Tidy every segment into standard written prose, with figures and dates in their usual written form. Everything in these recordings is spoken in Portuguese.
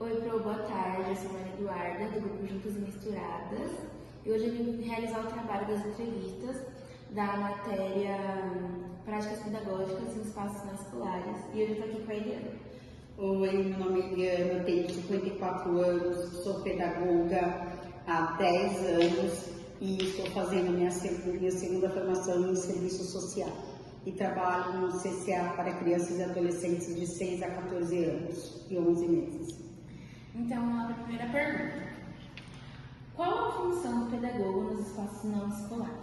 Oi, Pro, boa tarde. Eu sou Maria Eduarda, do grupo Juntas e Misturadas. E hoje eu vim realizar o trabalho das entrevistas da matéria Práticas Pedagógicas em Espaços Não Escolares. E hoje eu estou aqui com a Eliana. Oi, meu nome é Eliana, tenho 54 anos, sou pedagoga há 10 anos e estou fazendo minha segunda formação em serviço social. E trabalho no CCA para crianças e adolescentes de 6 a 14 anos e 11 meses. Então, vamos lá para a primeira pergunta. Qual a função do pedagogo nos espaços não escolares?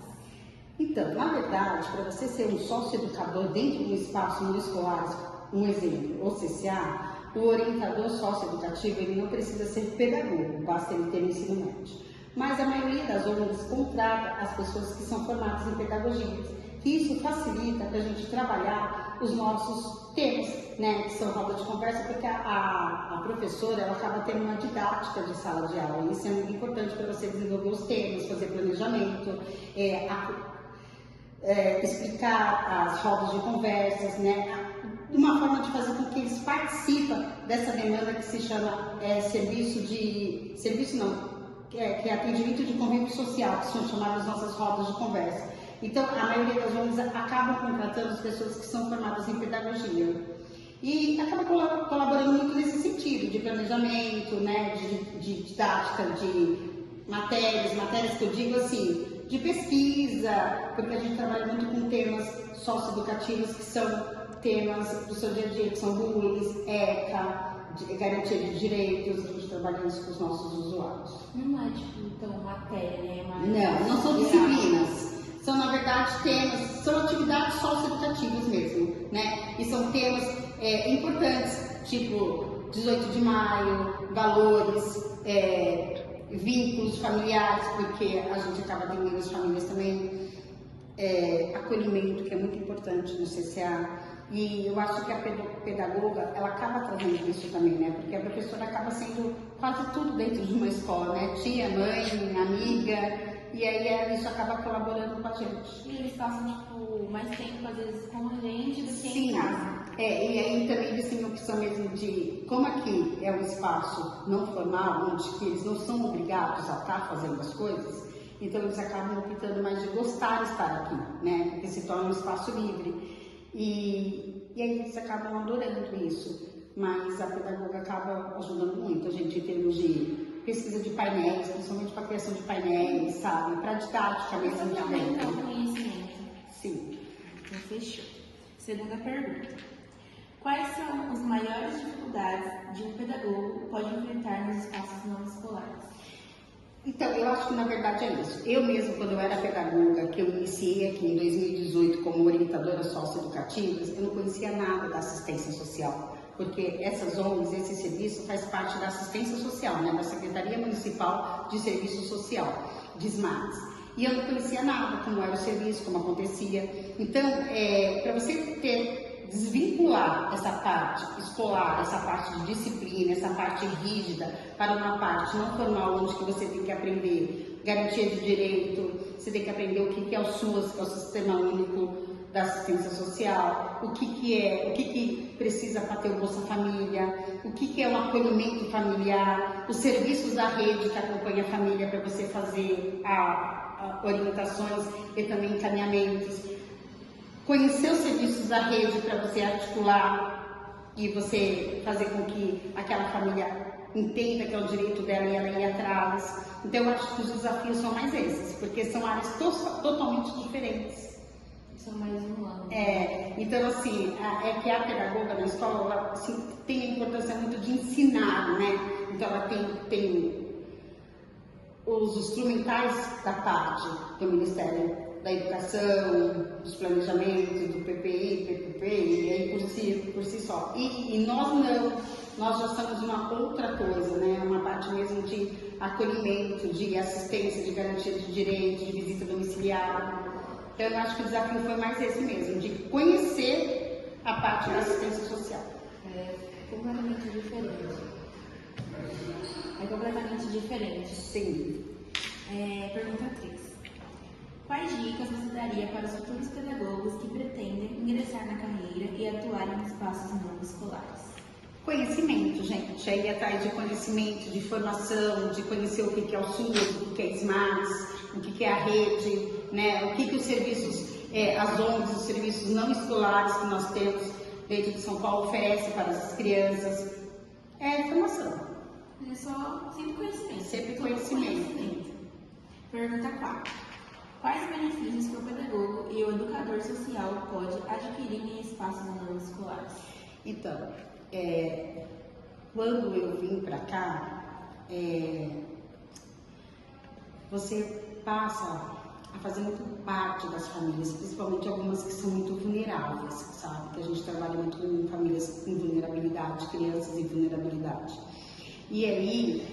Então, na verdade, para você ser um sócio-educador dentro de um espaço não escolar, um exemplo, o CCA, o orientador socioeducativo, ele não precisa ser pedagogo, basta ele ter um ensino médio. Mas a maioria das ONGs contrata as pessoas que são formadas em pedagogia. Isso facilita para a gente trabalhar os nossos temas, né, que são roda de conversa, porque a professora ela acaba tendo uma didática de sala de aula, e isso é muito importante para você desenvolver os temas, fazer planejamento, explicar as rodas de conversas, né, uma forma de fazer com que eles participem dessa demanda que se chama que é atendimento de convívio social, que são chamadas nossas rodas de conversa. Então, a maioria das ONGs acabam contratando as pessoas que são formadas em pedagogia e acaba colaborando muito nesse sentido de planejamento, né, de didática, de matérias que eu digo assim, de pesquisa, porque a gente trabalha muito com temas socioeducativos que são temas do seu dia a dia, que são bullying, ECA, garantia de direitos, a gente trabalha isso com os nossos usuários. Não é tipo, então, matéria, Não são disciplinas. São, na verdade, temas, são atividades socioeducativas mesmo, né? E são temas importantes, tipo 18 de maio, valores, vínculos familiares, porque a gente acaba atendendo as famílias também, acolhimento, que é muito importante no CCA. E eu acho que a pedagoga, ela acaba trazendo isso também, né? Porque a professora acaba sendo quase tudo dentro de uma escola, né? Tia, mãe, amiga, e aí isso acaba colaborando com a gente. E eles passam, tipo, mais tempo, às vezes, com a gente do que em casa. E aí também eles têm a opção mesmo de, como aqui é um espaço não formal, onde que eles não são obrigados a estar fazendo as coisas, então eles acabam optando mais de gostar de estar aqui, né? Porque se torna um espaço livre. E aí eles acabam adorando isso, mas a pedagoga acaba ajudando muito a gente em termos de pesquisa de painéis, principalmente para a criação de painéis, sabe? Para didática mesmo de dentro. Conhecimento. Sim. Então, fechou. Segunda pergunta. Quais são as maiores dificuldades de um pedagogo pode enfrentar nos espaços não escolares? Então, eu acho que na verdade é isso. Eu mesmo, quando eu era pedagoga, que eu iniciei aqui em 2018 como orientadora socioeducativa, eu não conhecia nada da assistência social, porque essas ONGs, esse serviço faz parte da assistência social, né, da Secretaria Municipal de Serviço Social, de SMARTS. E eu não conhecia nada, como era o serviço, como acontecia. Então, para você desvincular essa parte escolar, essa parte de disciplina, essa parte rígida, para uma parte não formal, onde que você tem que aprender garantia de direito, você tem que aprender o que é o SUAS, que é o Sistema Único da Assistência Social, o que precisa para ter o Bolsa Família, o que é o acolhimento familiar, os serviços da rede que acompanha a família para você fazer orientações e também encaminhamentos. Conhecer os serviços da rede para você articular e você fazer com que aquela família entenda que é o direito dela e ela ir atrás. Então, eu acho que os desafios são mais esses, porque são áreas totalmente diferentes. São mais humanos. Então, assim, é que a pedagoga na escola ela, assim, tem a importância muito de ensinar, né? Então, ela tem os instrumentais da parte do Ministério da Educação, dos planejamentos, do PPI, PPP, e aí por si só. E nós não, nós já somos uma outra coisa, né? Uma parte mesmo de acolhimento, de assistência, de garantia de direitos, de visita domiciliar. Então eu acho que o desafio foi mais esse mesmo, de conhecer a parte da assistência social. É completamente diferente. É completamente diferente. Sim. Pergunta 3. Quais dicas você daria para os futuros pedagogos que pretendem ingressar na carreira e atuar em espaços não escolares? Conhecimento, gente, é ir atrás de conhecimento, de formação, de conhecer o que é o SUS, o que é SMARS, o que é a rede, né? O que os serviços, as ONGs, os serviços não escolares que nós temos dentro de São Paulo oferecem para as crianças. É formação. É só sempre conhecimento. Sempre conhecimento. Pergunta 4. Quais benefícios que o pedagogo e o educador social pode adquirir em espaços não escolares? Então, quando eu vim para cá, você passa a fazer muito parte das famílias, principalmente algumas que são muito vulneráveis, sabe? Que a gente trabalha muito com famílias com vulnerabilidade, crianças em vulnerabilidade. E aí,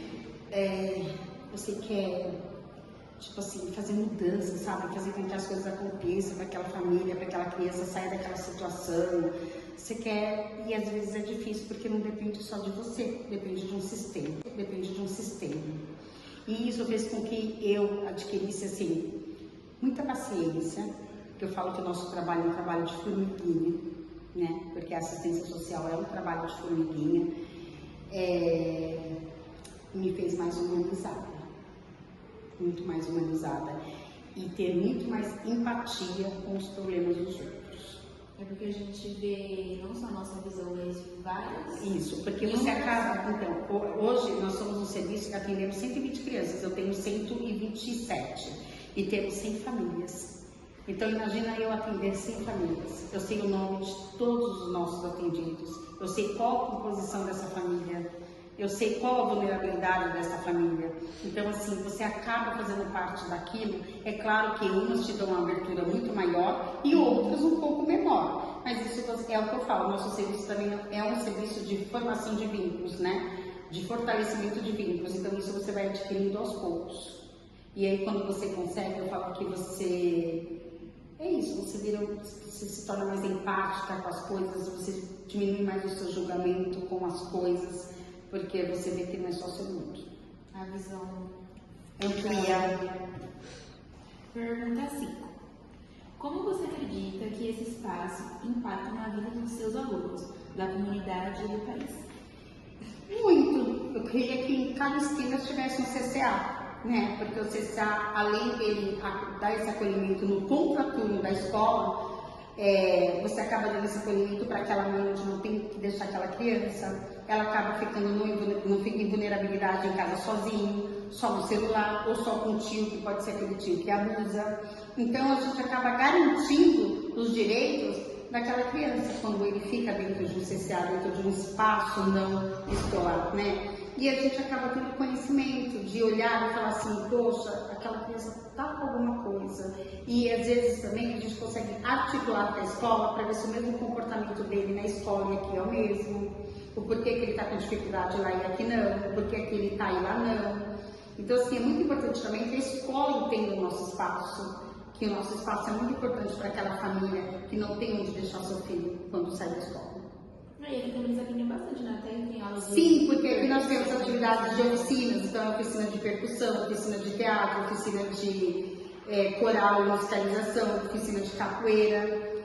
você quer, tipo assim, fazer mudança, sabe? Fazer com que as coisas aconteçam para aquela família, para aquela criança sair daquela situação. Você quer, e às vezes é difícil porque não depende só de você, depende de um sistema, E isso fez com que eu adquirisse, assim, muita paciência, porque eu falo que o nosso trabalho é um trabalho de formiguinha, né? Porque a assistência social é um trabalho de formiguinha, me fez mais humanizada, muito mais humanizada, e ter muito mais empatia com os problemas dos outros. É porque a gente vê não só a nossa visão, mas várias. Isso, porque você acaba, então, hoje nós somos um serviço que atendemos 120 crianças, eu tenho 127 e temos 100 famílias. Então imagina eu atender 100 famílias, eu sei o nome de todos os nossos atendidos, eu sei qual a composição dessa família, eu sei qual a vulnerabilidade dessa família. Então, assim, você acaba fazendo parte daquilo. É claro que umas te dão uma abertura muito maior e outras um pouco menor. Mas isso é o que eu falo, nosso serviço também é um serviço de formação de vínculos, né? De fortalecimento de vínculos. Então, isso você vai adquirindo aos poucos. E aí, quando você consegue, eu falo que você... É isso, você se torna mais empática com as coisas, você diminui mais o seu julgamento com as coisas, porque você vê que não é só seu mundo. A visão amplia. Pergunta 5. Como você acredita que esse espaço impacta na vida dos seus alunos, da comunidade e do país? Muito. Eu queria que em cada esquina tivesse um CCA, né? Porque o CCA, além dele dar esse acolhimento no contraturno da escola, você acaba dando esse acolhimento para aquela mãe onde não tem que deixar aquela criança, ela acaba ficando, não fica em vulnerabilidade em casa sozinho, só no celular, ou só com o tio, que pode ser aquele tio que abusa. Então a gente acaba garantindo os direitos daquela criança quando ele fica dentro de um CCA, dentro de um espaço não escolar, né? E a gente acaba tendo conhecimento de olhar e falar assim, poxa, aquela criança está com alguma coisa. E às vezes também a gente consegue articular com a escola para ver se o mesmo comportamento dele na escola e aqui é o mesmo. O porquê que ele está com dificuldade lá e aqui não, o porquê que ele está e lá não. Então, assim, é muito importante também que a escola entenda o nosso espaço, que o nosso espaço é muito importante para aquela família que não tem onde deixar seu filho quando sai da escola. E aqui também eles aprendem bastante, né? Até tem aulas de... Sim, porque aqui nós temos atividades de oficinas, então oficina de percussão, oficina de teatro, oficina de coral e musicalização, oficina de capoeira,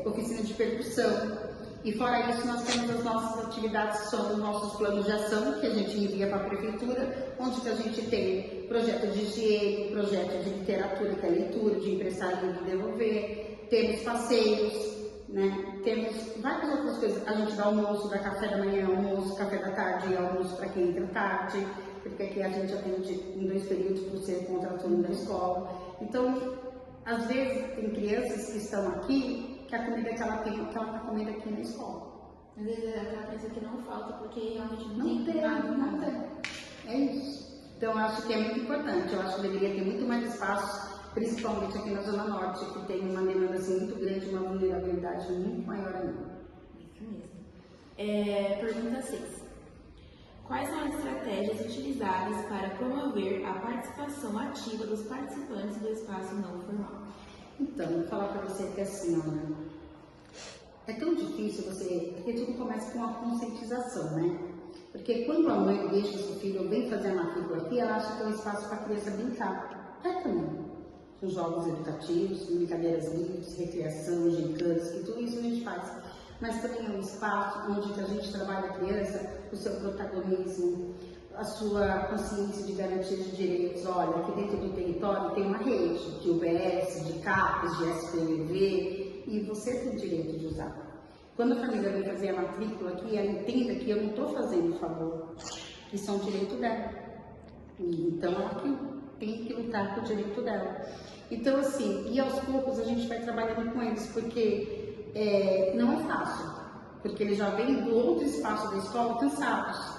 oficina de percussão. E fora isso, nós temos as nossas atividades, que são os nossos planos de ação, que a gente envia para a prefeitura, onde que a gente tem projeto de higiene, projeto de literatura, que é leitura, de emprestar e de devolver, temos passeios, né? Temos várias outras coisas. A gente dá almoço, dá café da manhã, almoço, café da tarde e almoço para quem entra tarde, porque aqui a gente atende em 2 períodos por ser contraturno da escola. Então, às vezes, tem crianças que estão aqui que a comida que ela tem, que ela está comendo aqui na escola. Às vezes aquela criança que não falta porque realmente Não tem nada. É isso. Então, eu acho que é muito importante. Eu acho que deveria ter muito mais espaços, principalmente aqui na Zona Norte, que tem uma demanda assim, muito grande, uma vulnerabilidade muito maior ainda. Isso mesmo. Pergunta 6. Quais são as estratégias utilizadas para promover a participação ativa dos participantes do espaço não formal? Então, vou falar para você que assim, olha, é tão difícil porque tudo começa com uma conscientização, né? Porque quando a mãe deixa o seu filho vem fazer a matrícula aqui, ela acha que é um espaço para a criança brincar. É também. Com jogos educativos, brincadeiras livres, recreação, gincanas, que tudo isso a gente faz. mas também é um espaço onde a gente trabalha a criança, o seu protagonismo, a sua consciência de garantia de direitos. Olha, aqui dentro do território tem uma rede de UBS, de CAPES, de SPVV, e você tem o direito de usar. Quando a família vem fazer a matrícula aqui, ela entenda que eu não estou fazendo favor, isso é um direito dela. Então, ela tem que lutar com o direito dela. Então, assim, e aos poucos a gente vai trabalhando com eles, porque não é fácil, porque eles já vêm do outro espaço da escola cansados.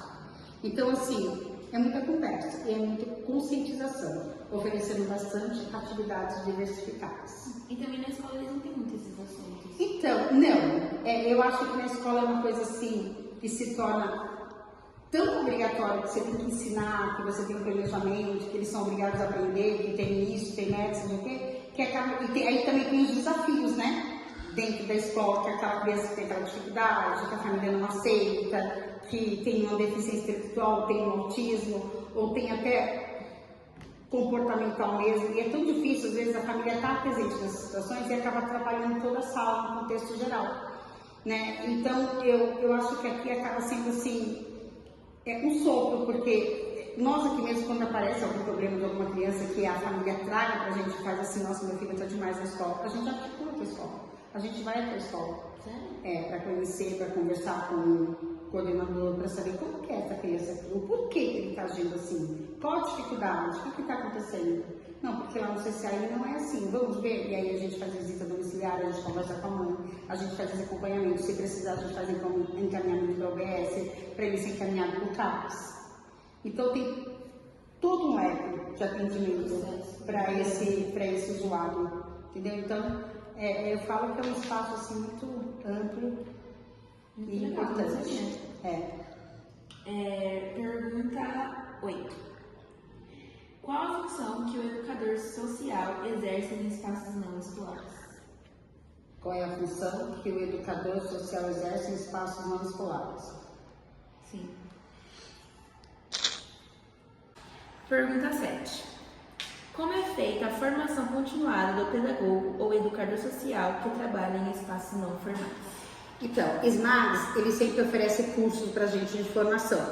Então, assim, é muita conversa e é muita conscientização, oferecendo bastante atividades diversificadas. E também na escola eles não têm muito esses assuntos. Então, não. Eu acho que na escola é uma coisa assim, que se torna tão obrigatório, que você tem que ensinar, que você tem um planejamento, que eles são obrigados a aprender, que tem isso, tem método, não sei o quê, que acaba. Aí também tem os desafios, né? Dentro da escola, que aquela criança que tem aquela dificuldade, que a família não aceita, que tem uma deficiência intelectual, tem um autismo, ou tem até comportamental mesmo, e é tão difícil, às vezes a família está presente nessas situações e acaba atrapalhando toda a sala no contexto geral, né? Então, eu acho que aqui acaba sendo assim, um sopro, porque nós aqui mesmo, quando aparece algum problema de alguma criança que a família traga pra gente, faz assim, nossa, meu filho está demais na escola, a gente articula com a escola. A gente vai até a escola, para conhecer, para conversar com o coordenador, para saber como que é essa criança aqui, o porquê que ele está agindo assim, qual a dificuldade, o que está acontecendo. Não, porque lá no CCAI não é assim, vamos ver, e aí a gente faz visita domiciliar, a gente conversa com a mãe, a gente faz esse acompanhamento, se precisar a gente faz encaminhamento para o OBS, para ele ser encaminhado para o CAPES. Então tem todo um eco de atendimento para esse usuário, entendeu? Então, eu falo que é um espaço assim muito amplo e importante. Pergunta 8. Qual a função que o educador social exerce em espaços não escolares? Qual é a função que o educador social exerce em espaços não escolares? Sim. Pergunta 7. Como é feita a formação continuada do pedagogo ou educador social que trabalha em espaços não formais? Então, SMAGs, ele sempre oferece cursos para a gente de formação.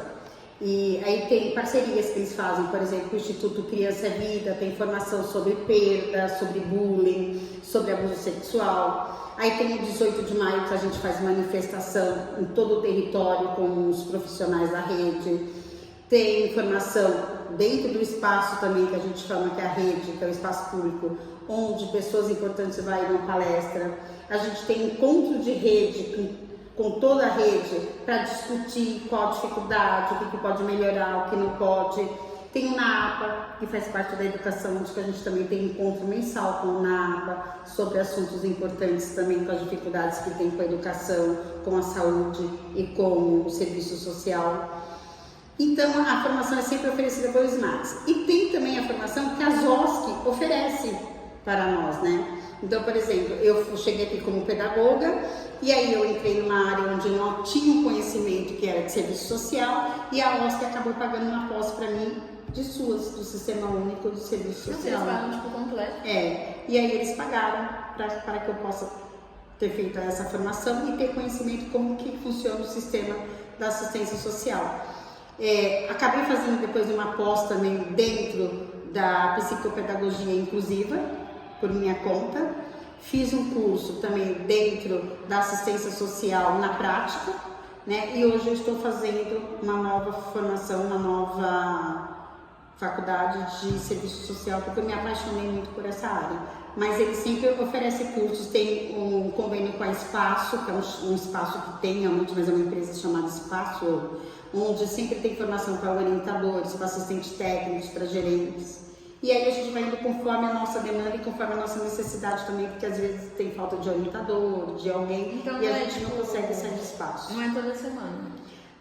E aí tem parcerias que eles fazem, por exemplo, o Instituto Criança é Vida, tem formação sobre perda, sobre bullying, sobre abuso sexual. Aí tem o 18 de maio que a gente faz manifestação em todo o território com os profissionais da rede. Tem formação dentro do espaço também, que a gente chama que é a rede, que é o espaço público, onde pessoas importantes vão em uma palestra. A gente tem encontro de rede com toda a rede para discutir qual a dificuldade, o que pode melhorar, o que não pode. Tem o NAPA, que faz parte da educação, onde a gente também tem encontro mensal com o NAPA sobre assuntos importantes também, com as dificuldades que tem com a educação, com a saúde e com o serviço social. Então, a formação é sempre oferecida pelos SMAGs. E tem também a formação que a ZOSC oferece para nós, né? Então, por exemplo, eu cheguei aqui como pedagoga e aí eu entrei numa área onde eu não tinha um conhecimento que era de serviço social e a OSC acabou pagando uma pós para mim de SUAS, do Sistema Único de Serviço Social. Vocês pagam tipo completo? E aí eles pagaram para que eu possa ter feito essa formação e ter conhecimento como que funciona o sistema da assistência social. Acabei fazendo depois uma pós também dentro da psicopedagogia inclusiva, por minha conta. Fiz um curso também dentro da assistência social na prática, né? E hoje eu estou fazendo uma nova formação, uma nova faculdade de serviço social, porque eu me apaixonei muito por essa área. Mas ele sempre oferece cursos, tem um convênio com a Espaço, que é um espaço que tem realmente, mas é uma empresa chamada Espaço, onde sempre tem formação para orientadores, para assistentes técnicos, para gerentes. E aí a gente vai indo conforme a nossa demanda e conforme a nossa necessidade também, porque às vezes tem falta de orientador, de alguém, então, e a gente não consegue sair de espaço. Não é toda semana?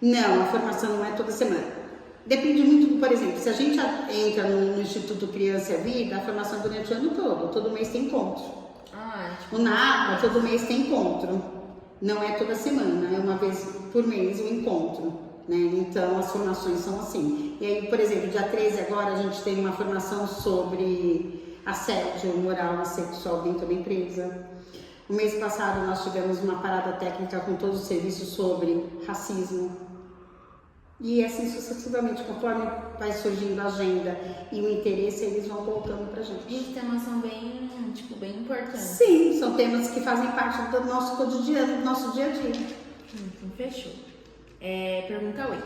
Não, a formação não é toda semana. Depende muito, por exemplo, se a gente entra no Instituto Criança e Vida, a formação é durante o ano todo mês tem encontro. O NAPA, todo mês tem encontro. Não é toda semana, é uma vez por mês o encontro, né? Então as formações são assim. E aí, por exemplo, dia 13 agora a gente tem uma formação sobre assédio moral e sexual dentro da empresa. O mês passado nós tivemos uma parada técnica com todos os serviços sobre racismo. E assim sucessivamente, conforme vai surgindo a agenda e o interesse, eles vão colocando pra gente. E os temas são bem, tipo, bem importantes. Sim, são temas que fazem parte do nosso cotidiano, do nosso dia a dia. Então, fechou. Pergunta 8.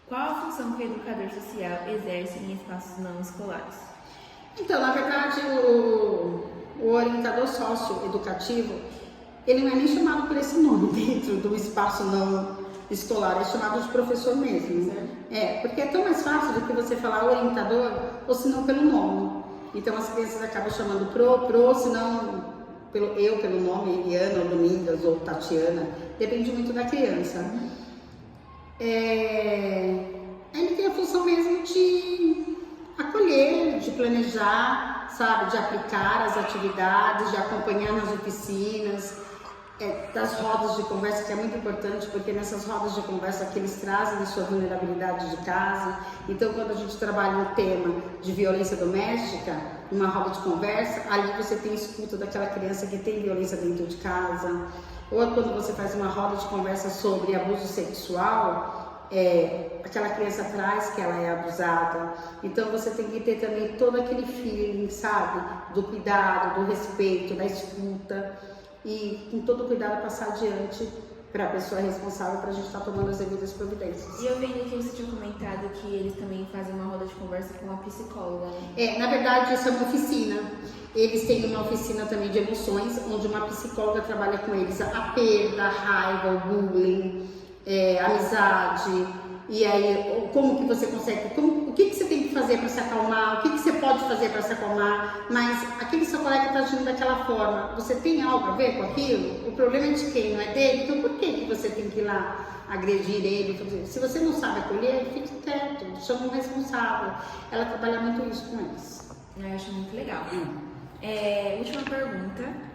Qual a função que o educador social exerce em espaços não escolares? Então, na verdade, o orientador socioeducativo, ele não é nem chamado por esse nome dentro do espaço não escolar, é chamado de professor mesmo. Porque é tão mais fácil do que você falar orientador, ou se não pelo nome. Então as crianças acabam chamando pro, se não pelo nome, Eliana, ou Domingas, ou Tatiana, depende muito da criança. Ele tem a função mesmo de acolher, de planejar, sabe, de aplicar as atividades, de acompanhar nas oficinas, das rodas de conversa, que é muito importante, porque nessas rodas de conversa que eles trazem a sua vulnerabilidade de casa. Então, quando a gente trabalha um tema de violência doméstica, numa roda de conversa, ali você tem escuta daquela criança que tem violência dentro de casa. Ou quando você faz uma roda de conversa sobre abuso sexual, aquela criança traz que ela é abusada. Então você tem que ter também todo aquele feeling, sabe, do cuidado, do respeito, da escuta, e com todo cuidado passar adiante para a pessoa responsável, para a gente estar tomando as devidas providências. E eu vendo que você tinha comentado que eles também fazem uma roda de conversa com a psicóloga, né? Na verdade, isso é uma oficina. Eles têm uma oficina também de emoções, onde uma psicóloga trabalha com eles a perda, a raiva, o bullying, a amizade. E aí, como que você consegue, o que você tem que fazer para se acalmar, o que você pode fazer para se acalmar, mas aquele seu colega está agindo daquela forma, você tem algo a ver com aquilo? O problema é de quem, não é dele? Então por que você tem que ir lá agredir ele? Se você não sabe acolher, fique quieto, chama um responsável. Ela trabalha muito isso com eles. Eu acho muito legal. Última pergunta.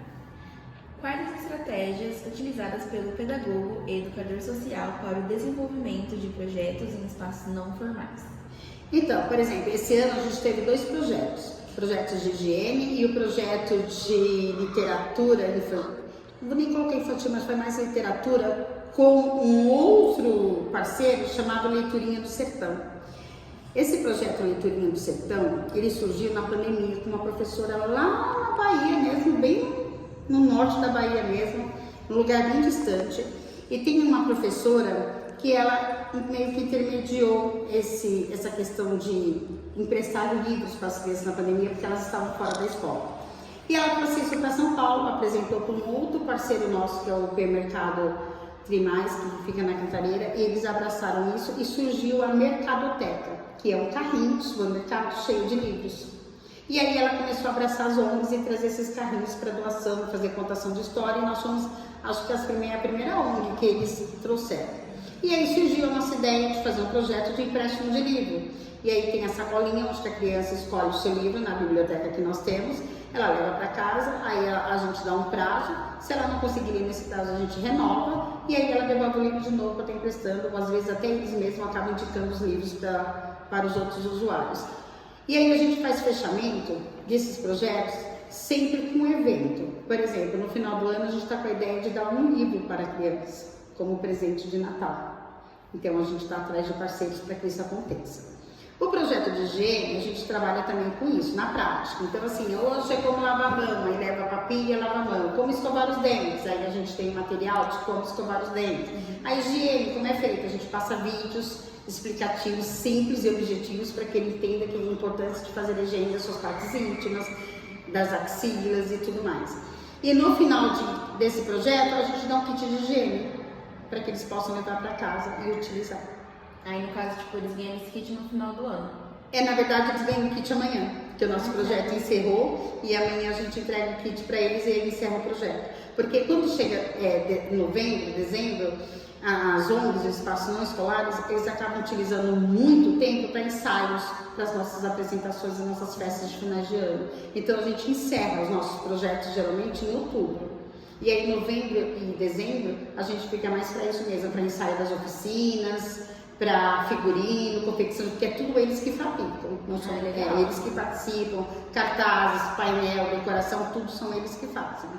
Quais as estratégias utilizadas pelo pedagogo e educador social para o desenvolvimento de projetos em espaços não formais? Então, por exemplo, esse ano a gente teve 2 projetos. Projetos de higiene e o projeto de literatura infantil. Não vou nem colocar infantil, mas foi mais literatura com um outro parceiro chamado Leiturinha do Sertão. Esse projeto Leiturinha do Sertão, ele surgiu na pandemia com uma professora lá na Bahia mesmo, bem no norte da Bahia mesmo, num lugar bem distante, e tem uma professora que ela meio que intermediou essa questão de emprestar livros para as crianças na pandemia, porque elas estavam fora da escola. E ela trouxe isso para São Paulo, apresentou com um outro parceiro nosso, que é o Supermercado Trimais, que fica na Cantareira, e eles abraçaram isso e surgiu a Mercadoteca, que é um carrinho de supermercado cheio de livros. E aí ela começou a abraçar as ONGs e trazer esses carrinhos para doação, fazer contação de história, e nós somos, acho que a primeira ONG que eles trouxeram. E aí surgiu a nossa ideia de fazer um projeto de empréstimo de livro. E aí tem a sacolinha onde a criança escolhe o seu livro na biblioteca que nós temos, ela leva para casa, aí a gente dá um prazo, se ela não conseguir ler nesse prazo a gente renova, e aí ela devolve o livro de novo para estar emprestando, ou às vezes até eles mesmos acabam indicando os livros para os outros usuários. E aí a gente faz fechamento desses projetos sempre com um evento. Por exemplo, no final do ano a gente está com a ideia de dar um livro para a criança, como presente de Natal. Então a gente está atrás de parceiros para que isso aconteça. O projeto de higiene, a gente trabalha também com isso, na prática. Então assim, hoje é como lavar a mão, aí leva a papinha e lava a mão. Como escovar os dentes, aí a gente tem material de como escovar os dentes. A higiene, como é feita? A gente passa vídeos explicativos simples e objetivos para que ele entenda que é importante de fazer a higiene das suas partes íntimas, das axilas e tudo mais. E no final desse projeto, a gente dá um kit de higiene para que eles possam levar para casa e utilizar. Aí, no caso, tipo, eles ganham esse kit no final do ano. Na verdade, eles ganham o kit amanhã, porque o nosso projeto encerrou e amanhã a gente entrega o kit para eles e ele encerra o projeto. Porque quando chega novembro, dezembro, as ONGs, os espaços não escolares, eles acabam utilizando muito tempo para ensaios das nossas apresentações e nossas festas de finais de ano. Então a gente encerra os nossos projetos geralmente em outubro. E aí em novembro e dezembro a gente fica mais para isso mesmo, para ensaio das oficinas, para figurino, confecção, porque é tudo eles que fabricam, não são eles que participam, cartazes, painel, decoração, tudo são eles que fazem.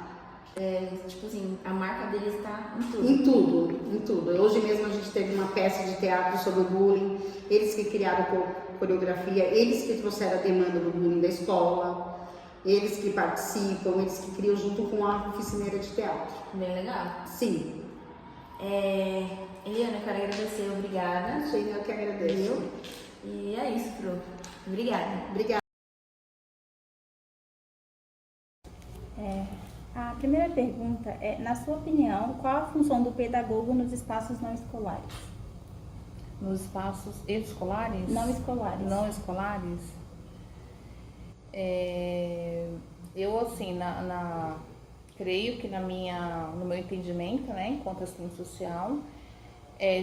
tipo assim, a marca deles está em tudo. Em tudo, em tudo. Hoje mesmo a gente teve uma peça de teatro sobre o bullying, eles que criaram coreografia, eles que trouxeram a demanda do bullying da escola, eles que participam, eles que criam junto com a oficineira de teatro. Bem legal. Sim. Eliana, eu quero agradecer, obrigada. Sim, eu que agradeço. E é isso, Pro. Obrigada. Obrigada. A primeira pergunta é, na sua opinião, qual a função do pedagogo nos espaços não escolares? Nos espaços escolares? Não escolares. Não escolares? Eu, assim, creio que no meu entendimento, né, enquanto assistente social, é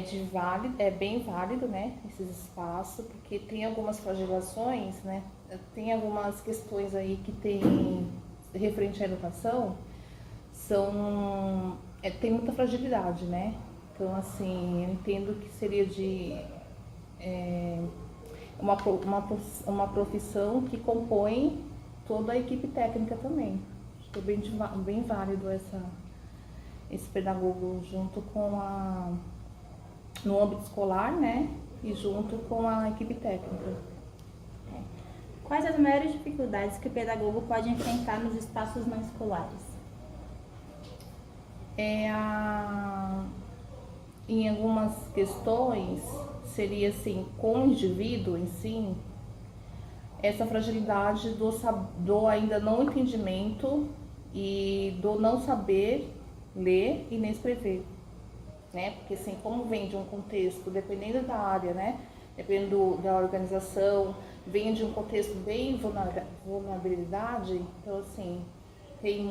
bem válido, né, esses espaços, porque tem algumas flagelações, né, tem algumas questões aí que tem referente à educação, tem muita fragilidade, né? Então, assim, eu entendo que seria uma profissão que compõe toda a equipe técnica também. Acho que é bem válido esse pedagogo junto no âmbito escolar, né? E junto com a equipe técnica. Quais as maiores dificuldades que o pedagogo pode enfrentar nos espaços não escolares? Em algumas questões, seria assim, com o indivíduo em si, essa fragilidade do ainda não entendimento e do não saber ler e nem escrever, né? Porque assim, como vem de um contexto, dependendo da área, né? Dependendo da organização, vem de um contexto bem vulnerabilidade, então assim, tem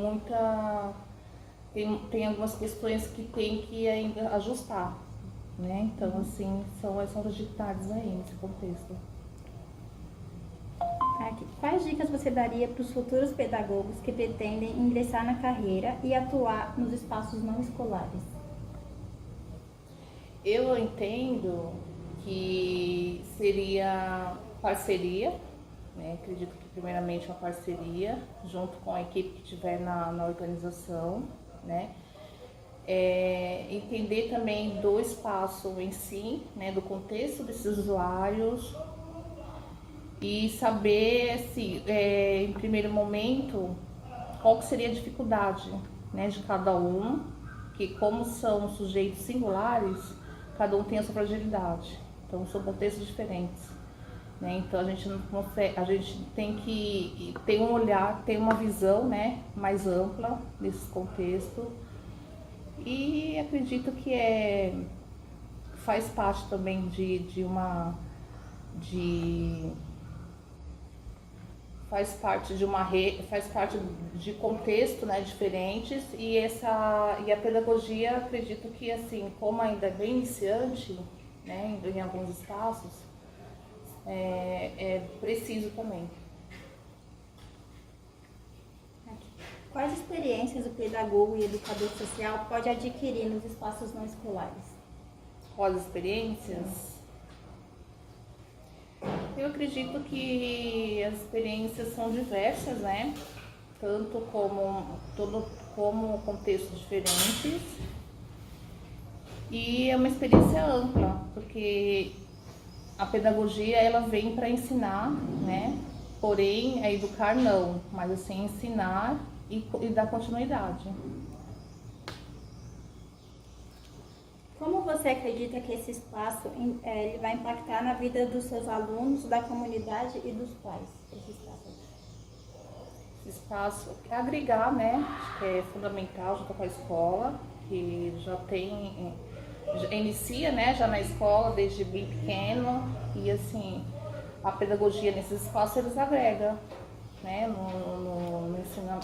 algumas questões que tem que ainda ajustar, né? Então assim, são as fragilidades aí nesse contexto. Quais dicas você daria para os futuros pedagogos que pretendem ingressar na carreira e atuar nos espaços não escolares? Eu entendo que seria parceria, né? Acredito que primeiramente uma parceria junto com a equipe que estiver na organização, né? Entender também do espaço em si, né? Do contexto desses usuários e saber, assim, em primeiro momento, qual que seria a dificuldade, né? De cada um, que como são sujeitos singulares, cada um tem a sua fragilidade. Então, são contextos diferentes, né? Então, a gente tem que ter um olhar, ter uma visão, né, mais ampla desses contextos. E acredito que faz parte também faz parte de contexto, né, diferentes e a pedagogia, acredito que assim, como ainda é bem iniciante, né, em alguns espaços, é preciso também. Quais experiências o pedagogo e educador social pode adquirir nos espaços não escolares? Quais experiências? Eu acredito que as experiências são diversas, né? Tanto como contextos diferentes. E é uma experiência ampla, porque a pedagogia ela vem para ensinar, né? Porém, a educar não, mas assim ensinar e dar continuidade. Como você acredita que esse espaço ele vai impactar na vida dos seus alunos, da comunidade e dos pais? Esse espaço é agregar, né? Acho que é fundamental junto com a escola, que já inicia, né? Já na escola desde bem pequeno e assim a pedagogia nesses espaços eles agregam, né?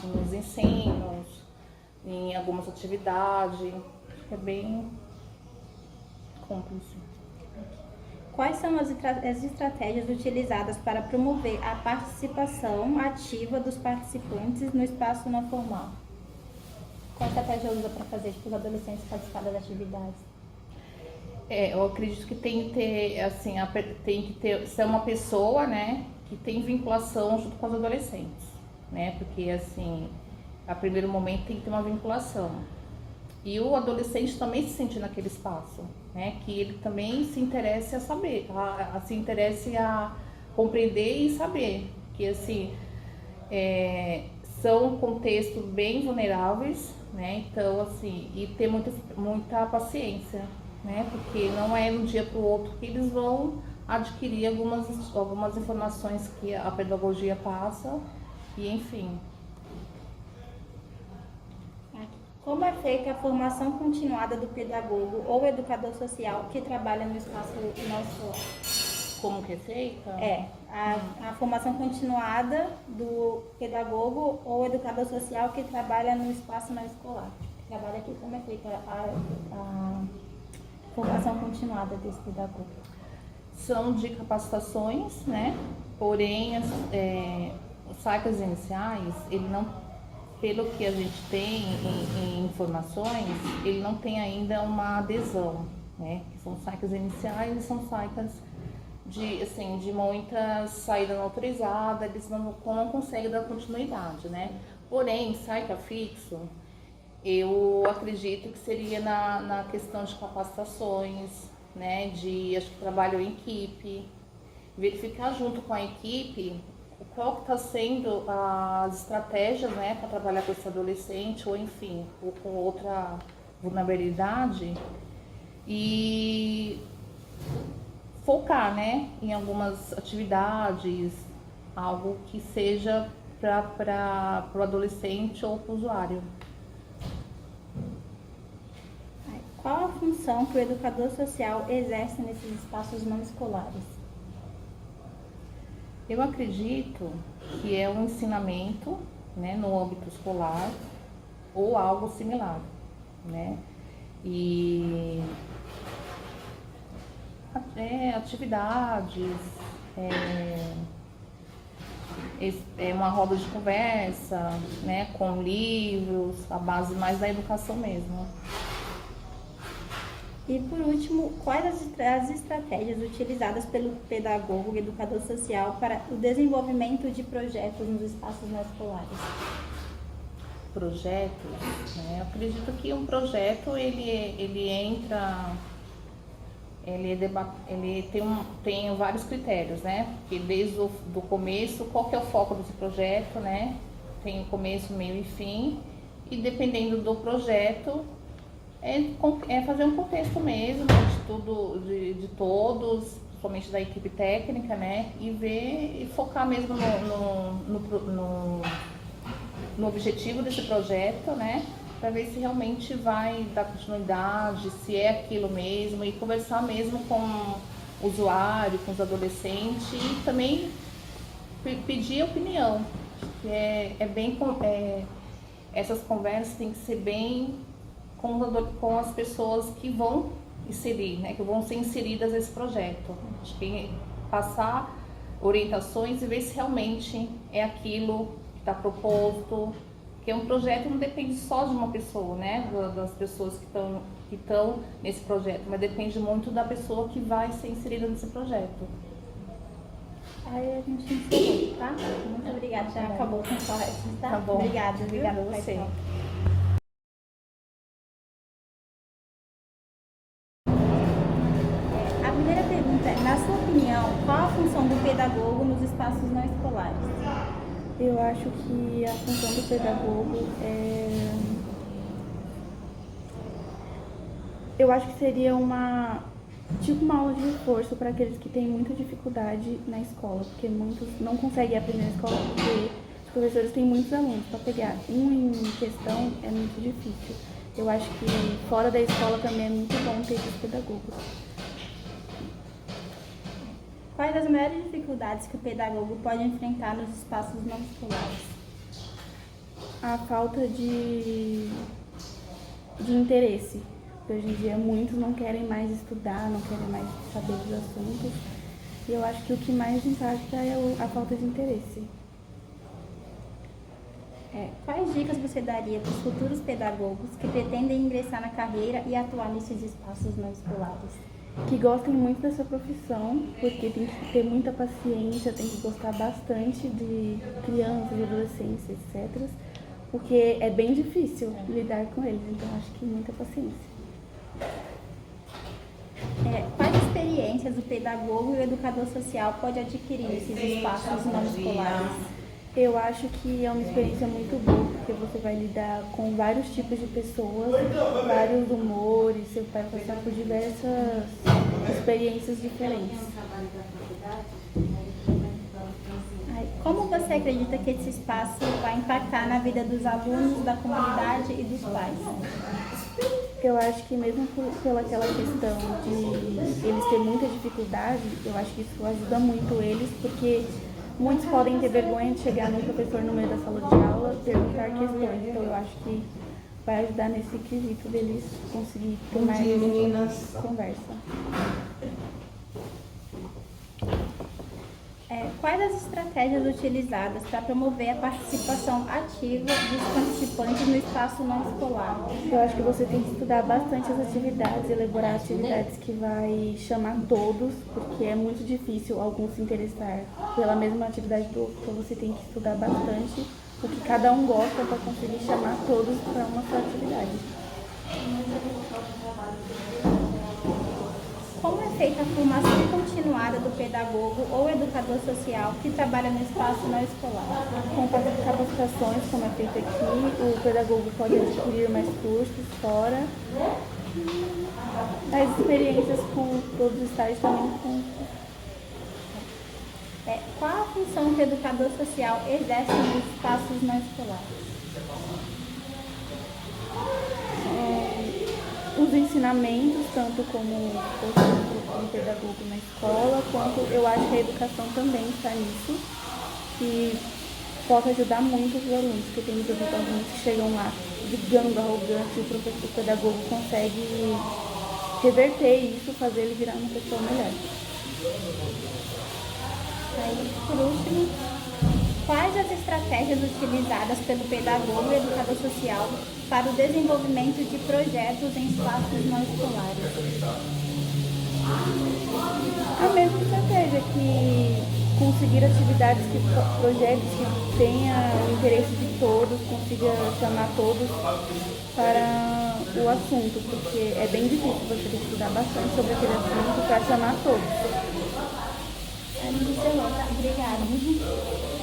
Nos ensinos, em algumas atividades, acho que é bem cúmplice. Quais são as estratégias utilizadas para promover a participação ativa dos participantes no espaço não formal? Qual estratégia usa para fazer os adolescentes participarem das atividades? Eu acredito que tem que ter, assim, ser uma pessoa, né, que tem vinculação junto com os adolescentes, né, porque assim, A primeiro momento tem que ter uma vinculação. E o adolescente também se sente naquele espaço, né? Que ele também se interesse a saber, se interesse a compreender e saber. Que assim, são contextos bem vulneráveis, né? Então assim, e ter muita paciência, né? Porque não é de um dia para o outro que eles vão adquirir algumas informações que a pedagogia passa e enfim. Como é feita a formação continuada do pedagogo ou educador social que trabalha no espaço não escolar? Como que é feita? A formação continuada do pedagogo ou educador social que trabalha no espaço não escolar. Trabalha aqui, como é feita a formação continuada desse pedagogo? São de capacitações, né? Porém, os cycles iniciais, ele não, pelo que a gente tem em informações, ele não tem ainda uma adesão, né? São cycles iniciais e são cycles de muita saída não autorizada, eles não conseguem dar continuidade, né? Porém, cycle fixo, eu acredito que seria na questão de capacitações, né? Acho que trabalho em equipe, verificar junto com a equipe qual que está sendo as estratégias, né, para trabalhar com esse adolescente ou enfim, ou com outra vulnerabilidade e focar, né, em algumas atividades, algo que seja para o adolescente ou para o usuário. Qual a função que o educador social exerce nesses espaços não escolares? Eu acredito que é um ensinamento, né, no âmbito escolar ou algo similar, né? E atividades, uma roda de conversa, né, com livros, a base mais da educação mesmo. E por último, quais as estratégias utilizadas pelo pedagogo e educador social para o desenvolvimento de projetos nos espaços não escolares? Projetos, né? Eu acredito que um projeto ele entra, ele tem vários critérios, né? Porque desde do começo, qual que é o foco desse projeto, né? Tem o começo, meio e fim, e dependendo do projeto é fazer um contexto mesmo de todos, principalmente da equipe técnica, né? E ver e focar mesmo no objetivo desse projeto, né? Para ver se realmente vai dar continuidade, se é aquilo mesmo, e conversar mesmo com o usuário, com os adolescentes e também pedir opinião. Que essas conversas têm que ser bem com as pessoas que vão inserir, né, que vão ser inseridas nesse projeto. Acho que passar orientações e ver se realmente é aquilo que está proposto, porque um projeto não depende só de uma pessoa, né, das pessoas que estão nesse projeto, mas depende muito da pessoa que vai ser inserida nesse projeto. Aí a gente encerrou, tá? Muito obrigada, já acabou com sua resposta, tá? Tá bom. Obrigada a você. A primeira pergunta é, na sua opinião, qual a função do pedagogo nos espaços não escolares? Eu acho que a função do pedagogo eu acho que seria uma aula de reforço para aqueles que têm muita dificuldade na escola, porque muitos não conseguem aprender na escola porque os professores têm muitos alunos. Para pegar um em questão é muito difícil. Eu acho que fora da escola também é muito bom ter esses pedagogos. Quais as maiores dificuldades que o pedagogo pode enfrentar nos espaços não escolares? A falta de interesse. Hoje em dia muitos não querem mais estudar, não querem mais saber dos assuntos. E eu acho que o que mais impacta é a falta de interesse. Quais dicas você daria para os futuros pedagogos que pretendem ingressar na carreira e atuar nesses espaços não escolares? Que gostem muito dessa profissão, porque tem que ter muita paciência, tem que gostar bastante de crianças, de adolescentes, etc. porque é bem difícil lidar com eles, então acho que muita paciência. Quais experiências o pedagogo e o educador social pode adquirir nesses espaços não escolares? Eu acho que é uma experiência muito boa, porque você vai lidar com vários tipos de pessoas, vários humores, você vai passar por diversas experiências diferentes. Como você acredita que esse espaço vai impactar na vida dos alunos, da comunidade e dos pais? Eu acho que mesmo pela aquela questão de eles terem muita dificuldade, eu acho que isso ajuda muito eles, porque muitos podem ter vergonha de chegar no professor no meio da sala de aula e perguntar questões. Então eu acho que vai ajudar nesse quesito deles conseguir ter mais conversa. Quais as estratégias utilizadas para promover a participação ativa dos participantes no espaço não escolar? Eu acho que você tem que estudar bastante as atividades, elaborar atividades que vai chamar todos, porque é muito difícil alguns se interessar pela mesma atividade do outro. Então você tem que estudar bastante o que cada um gosta para conseguir chamar todos para uma só atividade. Como é feita a formação continuada do pedagogo ou educador social que trabalha no espaço não escolar? Com capacitações, como é feito aqui, o pedagogo pode adquirir mais cursos fora. As experiências com todos os estágios também com. Qual a função que o educador social exerce nos espaços não escolares? Os ensinamentos, tanto como pedagogo na escola, quanto eu acho que a educação também está nisso, que pode ajudar muito os alunos, porque tem muitos alunos que chegam lá brigando, arrogantes, e o professor pedagogo consegue reverter isso, fazer ele virar uma pessoa melhor. Por último, quais as estratégias utilizadas pelo pedagogo e educador social para o desenvolvimento de projetos em espaços não escolares? A mesma estratégia, que conseguir atividades, projetos que tenha o interesse de todos, consiga chamar todos para o assunto, porque é bem difícil você ter que estudar bastante sobre aquele assunto para chamar todos. Obrigada.